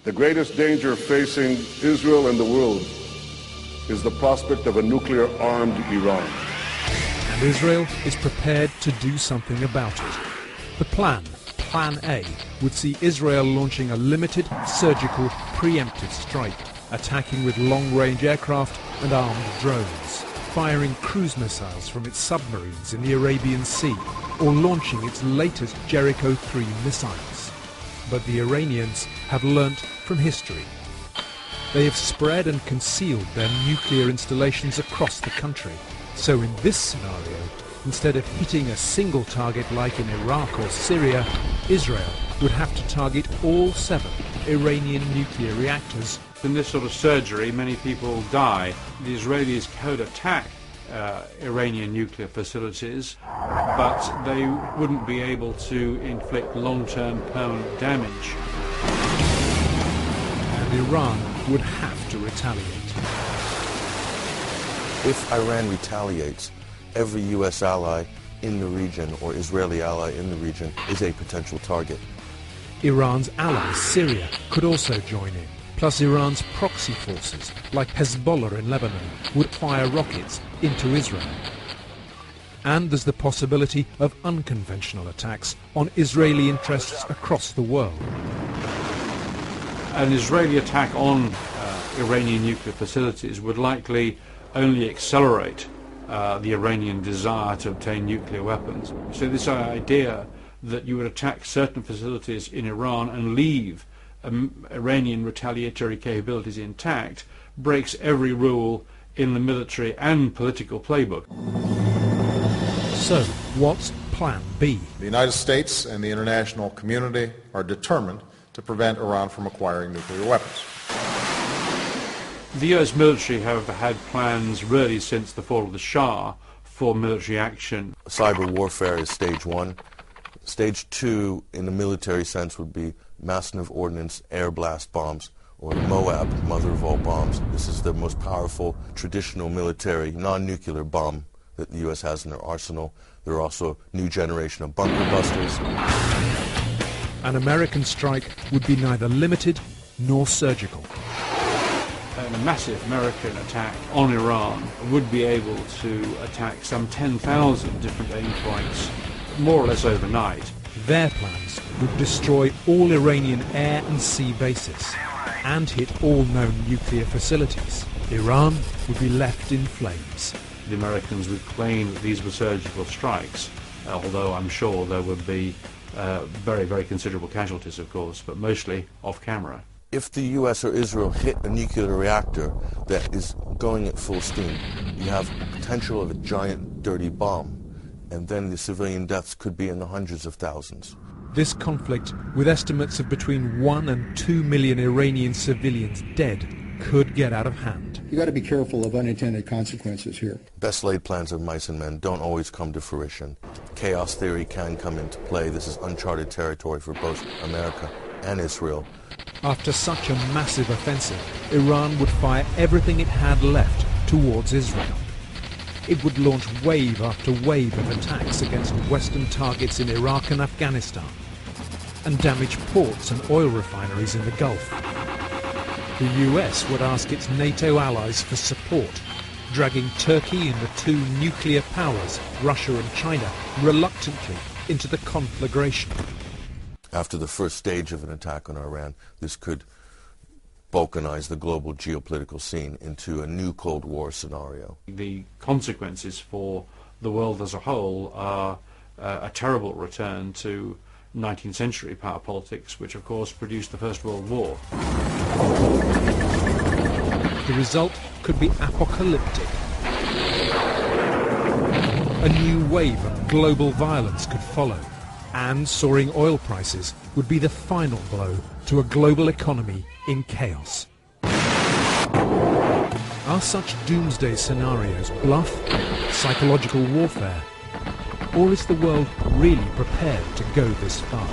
The greatest danger facing Israel and the world is the prospect of a nuclear-armed Iran. And Israel is prepared to do something about it. The Plan A, would see Israel launching a limited, surgical, preemptive strike, attacking with long-range aircraft and armed drones, firing cruise missiles from its submarines in the Arabian Sea, or launching its latest Jericho 3 missiles. But the Iranians have learnt from history. They have spread and concealed their nuclear installations across the country. So in this scenario, instead of hitting a single target like in Iraq or Syria, Israel would have to target all 7 Iranian nuclear reactors. In this sort of surgery, many people die. The Israelis could attack Iranian nuclear facilities, but they wouldn't be able to inflict long-term permanent damage. And Iran would have to retaliate. If Iran retaliates, every U.S. ally in the region or Israeli ally in the region is a potential target. Iran's ally, Syria, could also join in. Plus Iran's proxy forces, like Hezbollah in Lebanon, would fire rockets into Israel. And there's the possibility of unconventional attacks on Israeli interests across the world. An Israeli attack on Iranian nuclear facilities would likely only accelerate the Iranian desire to obtain nuclear weapons. So this idea that you would attack certain facilities in Iran and leave Iranian retaliatory capabilities intact breaks every rule in the military and political playbook. So, what's Plan B? The United States and the international community are determined to prevent Iran from acquiring nuclear weapons. The US military have had plans really since the fall of the Shah for military action. Cyber warfare is stage 1. Stage 2, in the military sense, would be massive ordnance air blast bombs, or MOAB, mother of all bombs. This is the most powerful traditional military non-nuclear bomb that the U.S. has in their arsenal. There are also new generation of bunker busters. An American strike would be neither limited nor surgical. A massive American attack on Iran would be able to attack some 10,000 different aim points, more or less overnight. Their plans would destroy all Iranian air and sea bases and hit all known nuclear facilities. Iran would be left in flames. The Americans would claim that these were surgical strikes, although I'm sure there would be very, very considerable casualties, of course, but mostly off camera. If the U.S. or Israel hit a nuclear reactor that is going at full steam, you have potential of a giant dirty bomb, and then the civilian deaths could be in the hundreds of thousands. This conflict, with estimates of between 1 and 2 million Iranian civilians dead, could get out of hand. You've got to be careful of unintended consequences here. Best laid plans of mice and men don't always come to fruition. Chaos theory can come into play. This is uncharted territory for both America and Israel. After such a massive offensive, Iran would fire everything it had left towards Israel. It would launch wave after wave of attacks against Western targets in Iraq and Afghanistan, and damage ports and oil refineries in the Gulf. The US would ask its NATO allies for support, dragging Turkey and the 2 nuclear powers, Russia and China, reluctantly into the conflagration. After the first stage of an attack on Iran, this could balkanize the global geopolitical scene into a new Cold War scenario. The consequences for the world as a whole are a terrible return to 19th century power politics, which of course produced the First World War. The result could be apocalyptic. A new wave of global violence could follow, and soaring oil prices would be the final blow to a global economy in chaos. Are such doomsday scenarios bluff, psychological warfare, or is the world really prepared to go this far?